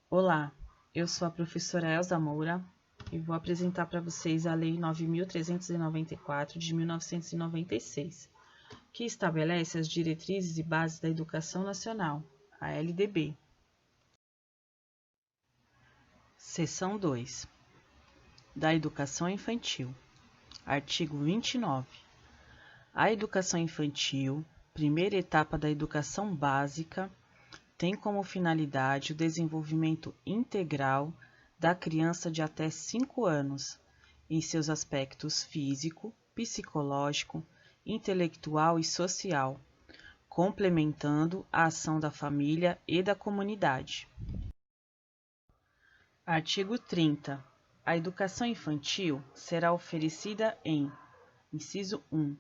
Olá, eu sou a professora Elza Moura e vou apresentar para vocês a Lei 9.394 de 1996, que estabelece as diretrizes e bases da Educação Nacional, a LDB. Seção 2. Da Educação Infantil. Artigo 29. A educação infantil, primeira etapa da educação básica, tem como finalidade o desenvolvimento integral da criança de até 5 anos, em seus aspectos físico, psicológico, intelectual e social, complementando a ação da família e da comunidade. Artigo 30. A educação infantil será oferecida em: inciso 1.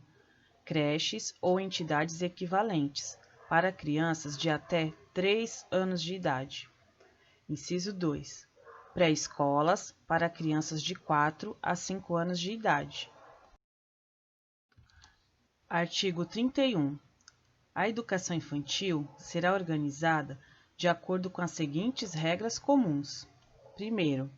Creches ou entidades equivalentes, para crianças de até 3 anos de idade. Inciso 2. Pré-escolas para crianças de 4 a 5 anos de idade. Artigo 31. A educação infantil será organizada de acordo com as seguintes regras comuns. Primeiro,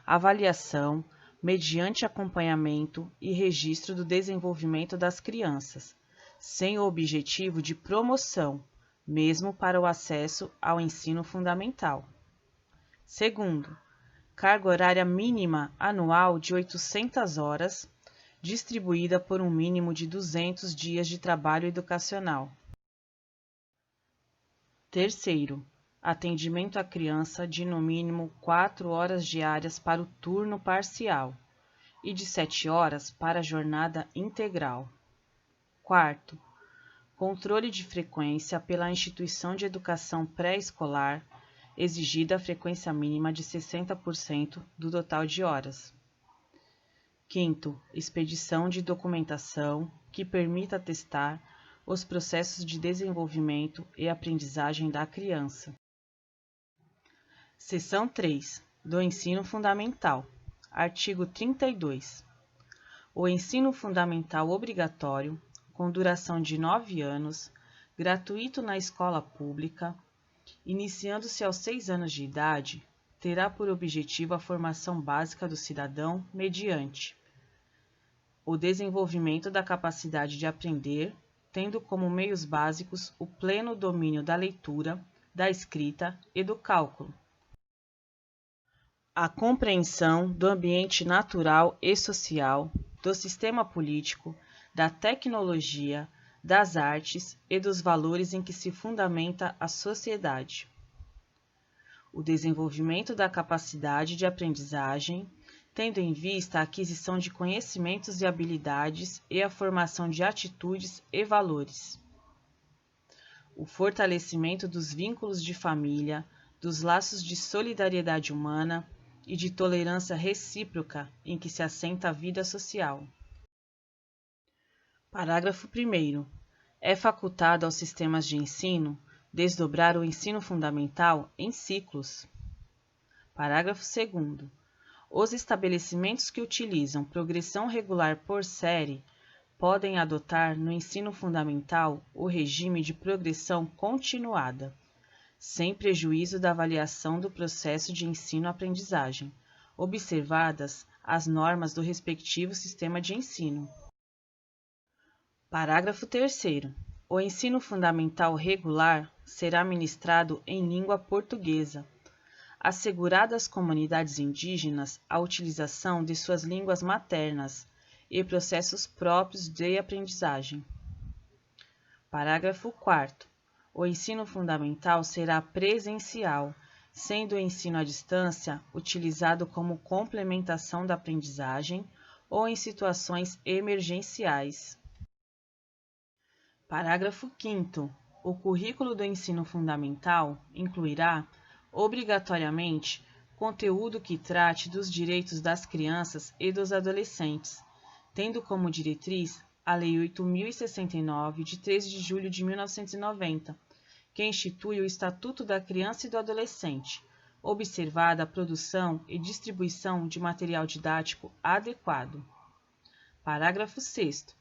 avaliação mediante acompanhamento e registro do desenvolvimento das crianças, sem o objetivo de promoção, mesmo para o acesso ao ensino fundamental. Segundo, carga horária mínima anual de 800 horas, distribuída por um mínimo de 200 dias de trabalho educacional. Terceiro, atendimento à criança de no mínimo 4 horas diárias para o turno parcial e de 7 horas para a jornada integral. Quarto, controle de frequência pela instituição de educação pré-escolar, exigida a frequência mínima de 60% do total de horas. Quinto, expedição de documentação que permita atestar os processos de desenvolvimento e aprendizagem da criança. Seção 3. Do ensino fundamental. Artigo 32. O ensino fundamental obrigatório, com duração de 9 anos, gratuito na escola pública, iniciando-se aos 6 anos de idade, terá por objetivo a formação básica do cidadão mediante o desenvolvimento da capacidade de aprender, tendo como meios básicos o pleno domínio da leitura, da escrita e do cálculo, a compreensão do ambiente natural e social, do sistema político, da tecnologia, das artes e dos valores em que se fundamenta a sociedade. O desenvolvimento da capacidade de aprendizagem, tendo em vista a aquisição de conhecimentos e habilidades e a formação de atitudes e valores. O fortalecimento dos vínculos de família, dos laços de solidariedade humana e de tolerância recíproca em que se assenta a vida social. Parágrafo 1º. É facultado aos sistemas de ensino desdobrar o ensino fundamental em ciclos. Parágrafo 2º. Os estabelecimentos que utilizam progressão regular por série podem adotar no ensino fundamental o regime de progressão continuada, sem prejuízo da avaliação do processo de ensino-aprendizagem, observadas as normas do respectivo sistema de ensino. Parágrafo 3º. O ensino fundamental regular será ministrado em língua portuguesa, assegurada às comunidades indígenas a utilização de suas línguas maternas e processos próprios de aprendizagem. Parágrafo 4º. O ensino fundamental será presencial, sendo o ensino à distância utilizado como complementação da aprendizagem ou em situações emergenciais. Parágrafo 5º. O currículo do ensino fundamental incluirá, obrigatoriamente, conteúdo que trate dos direitos das crianças e dos adolescentes, tendo como diretriz a Lei 8.069, de 13 de julho de 1990, que institui o Estatuto da Criança e do Adolescente, observada a produção e distribuição de material didático adequado. Parágrafo 6º.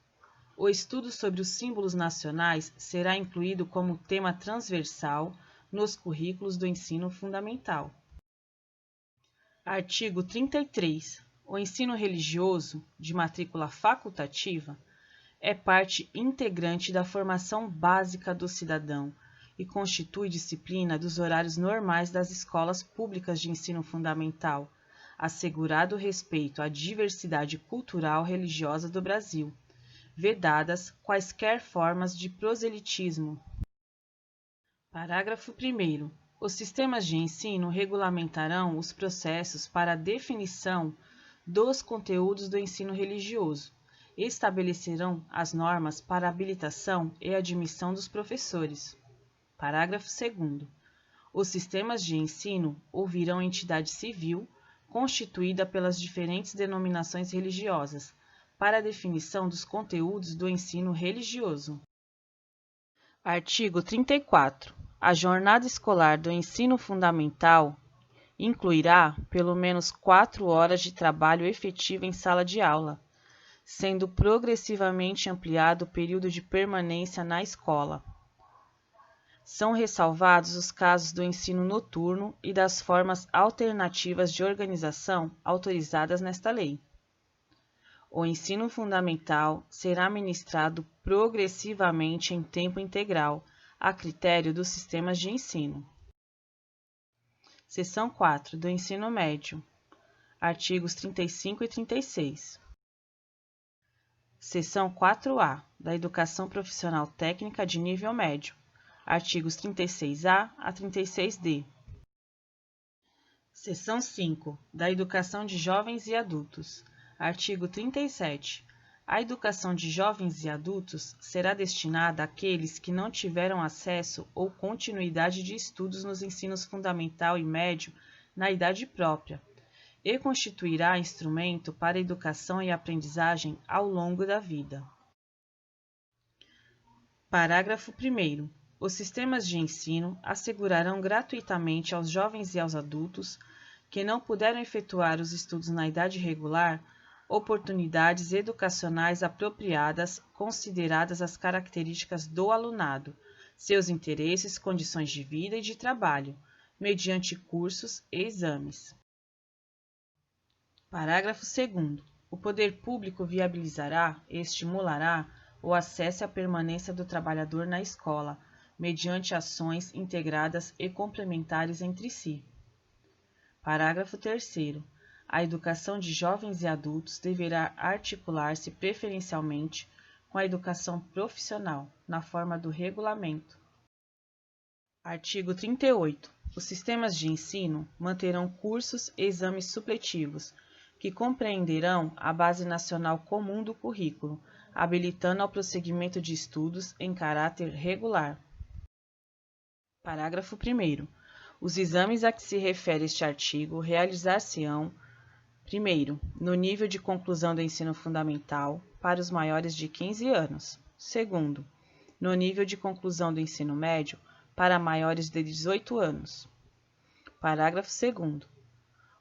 O estudo sobre os símbolos nacionais será incluído como tema transversal nos currículos do ensino fundamental. Artigo 33. O ensino religioso, de matrícula facultativa, é parte integrante da formação básica do cidadão e constitui disciplina dos horários normais das escolas públicas de ensino fundamental, assegurado o respeito à diversidade cultural religiosa do Brasil, vedadas quaisquer formas de proselitismo. Parágrafo 1º. Os sistemas de ensino regulamentarão os processos para a definição dos conteúdos do ensino religioso, estabelecerão as normas para a habilitação e admissão dos professores. Parágrafo 2º. Os sistemas de ensino ouvirão entidade civil, constituída pelas diferentes denominações religiosas, para a definição dos conteúdos do ensino religioso. Artigo 34. A jornada escolar do ensino fundamental incluirá pelo menos 4 horas de trabalho efetivo em sala de aula, sendo progressivamente ampliado o período de permanência na escola. São ressalvados os casos do ensino noturno e das formas alternativas de organização autorizadas nesta lei. O ensino fundamental será ministrado progressivamente em tempo integral, a critério dos sistemas de ensino. Seção 4 do ensino médio. Artigos 35 e 36. Seção 4A da educação profissional técnica de nível médio. Artigos 36A a 36D. Seção 5 da educação de jovens e adultos. Artigo 37. A educação de jovens e adultos será destinada àqueles que não tiveram acesso ou continuidade de estudos nos ensinos fundamental e médio na idade própria, e constituirá instrumento para a educação e aprendizagem ao longo da vida. Parágrafo 1º. Os sistemas de ensino assegurarão gratuitamente aos jovens e aos adultos que não puderam efetuar os estudos na idade regular oportunidades educacionais apropriadas, consideradas as características do alunado, seus interesses, condições de vida e de trabalho, mediante cursos e exames. Parágrafo 2º. O poder público viabilizará e estimulará o acesso e a permanência do trabalhador na escola, mediante ações integradas e complementares entre si. Parágrafo 3º. A educação de jovens e adultos deverá articular-se preferencialmente com a educação profissional, na forma do regulamento. Artigo 38. Os sistemas de ensino manterão cursos e exames supletivos, que compreenderão a Base Nacional Comum do Currículo, habilitando ao prosseguimento de estudos em caráter regular. Parágrafo 1º. Os exames a que se refere este artigo realizar-se-ão, primeiro, no nível de conclusão do ensino fundamental, para os maiores de 15 anos. Segundo, no nível de conclusão do ensino médio, para maiores de 18 anos. Parágrafo 2º.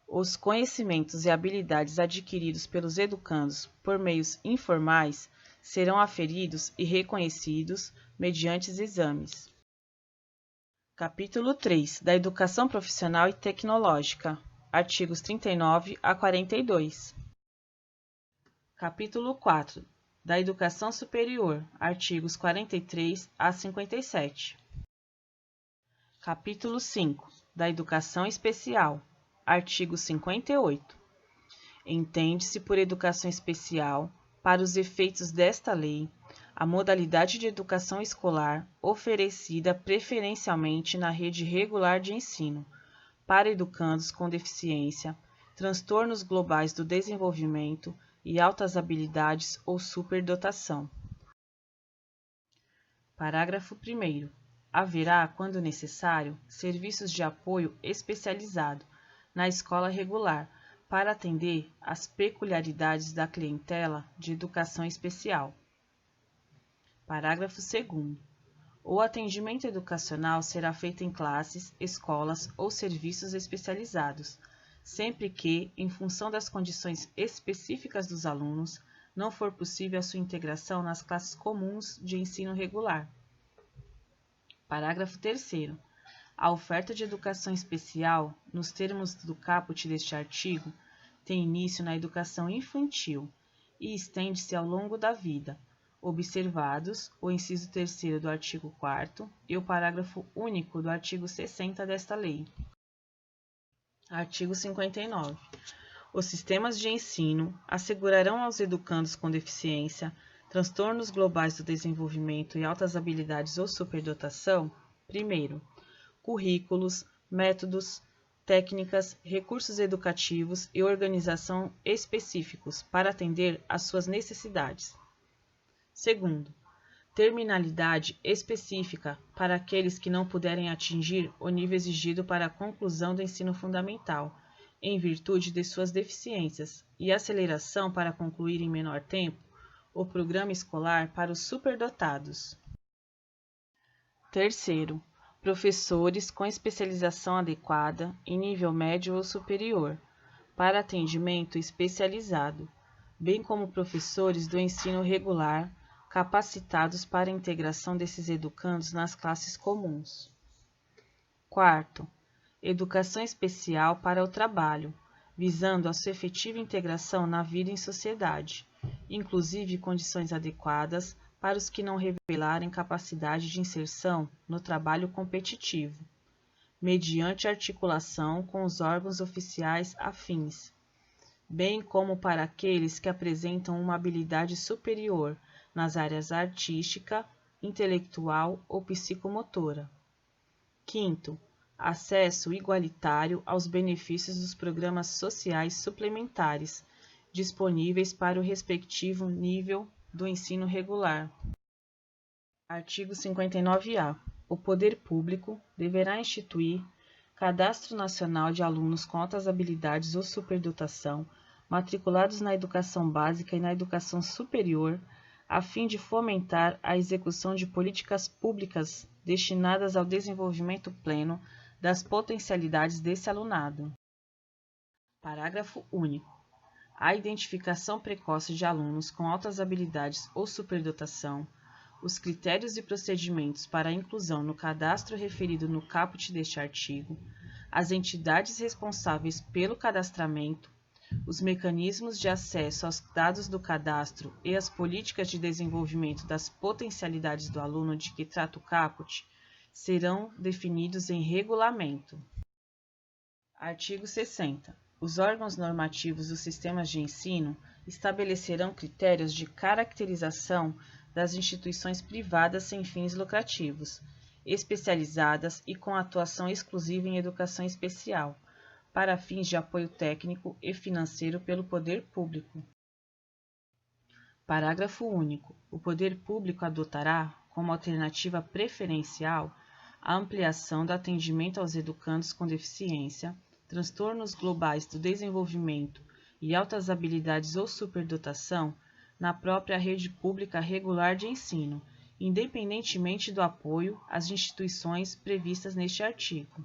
Os conhecimentos e habilidades adquiridos pelos educandos por meios informais serão aferidos e reconhecidos mediante exames. Capítulo 3 da Educação Profissional e Tecnológica. Artigos 39 a 42. Capítulo 4 da Educação Superior. Artigos 43 a 57. Capítulo 5 da Educação Especial. Artigo 58. Entende-se por educação especial, para os efeitos desta lei, a modalidade de educação escolar oferecida preferencialmente na rede regular de ensino, para educandos com deficiência, transtornos globais do desenvolvimento e altas habilidades ou superdotação. Parágrafo 1º. Haverá, quando necessário, serviços de apoio especializado na escola regular para atender às peculiaridades da clientela de educação especial. Parágrafo 2º. O atendimento educacional será feito em classes, escolas ou serviços especializados, sempre que, em função das condições específicas dos alunos, não for possível a sua integração nas classes comuns de ensino regular. Parágrafo 3º. A oferta de educação especial, nos termos do caput deste artigo, tem início na educação infantil e estende-se ao longo da vida, observados o inciso 3º do artigo 4º e o parágrafo único do artigo 60 desta lei. Artigo 59. Os sistemas de ensino assegurarão aos educandos com deficiência, transtornos globais do desenvolvimento e altas habilidades ou superdotação, primeiro, currículos, métodos, técnicas, recursos educativos e organização específicos para atender às suas necessidades. Segundo, terminalidade específica para aqueles que não puderem atingir o nível exigido para a conclusão do ensino fundamental, em virtude de suas deficiências, e aceleração para concluir em menor tempo o programa escolar para os superdotados. Terceiro, professores com especialização adequada em nível médio ou superior, para atendimento especializado, bem como professores do ensino regular, capacitados para a integração desses educandos nas classes comuns. Quarto, educação especial para o trabalho, visando a sua efetiva integração na vida em sociedade, inclusive condições adequadas para os que não revelarem capacidade de inserção no trabalho competitivo, mediante articulação com os órgãos oficiais afins, bem como para aqueles que apresentam uma habilidade superior nas áreas artística, intelectual ou psicomotora. Quinto, acesso igualitário aos benefícios dos programas sociais suplementares, disponíveis para o respectivo nível do ensino regular. Artigo 59-A. O poder público deverá instituir Cadastro Nacional de Alunos com Altas Habilidades ou Superdotação, matriculados na educação básica e na educação superior, a fim de fomentar a execução de políticas públicas destinadas ao desenvolvimento pleno das potencialidades desse alunado. Parágrafo único. A identificação precoce de alunos com altas habilidades ou superdotação, os critérios e procedimentos para a inclusão no cadastro referido no caput deste artigo, as entidades responsáveis pelo cadastramento, os mecanismos de acesso aos dados do cadastro e as políticas de desenvolvimento das potencialidades do aluno de que trata o caput serão definidos em regulamento. Artigo 60. Os órgãos normativos dos sistemas de ensino estabelecerão critérios de caracterização das instituições privadas sem fins lucrativos, especializadas e com atuação exclusiva em educação especial, para fins de apoio técnico e financeiro pelo poder público. Parágrafo único. O poder público adotará, como alternativa preferencial, a ampliação do atendimento aos educandos com deficiência, transtornos globais do desenvolvimento e altas habilidades ou superdotação na própria rede pública regular de ensino, independentemente do apoio às instituições previstas neste artigo.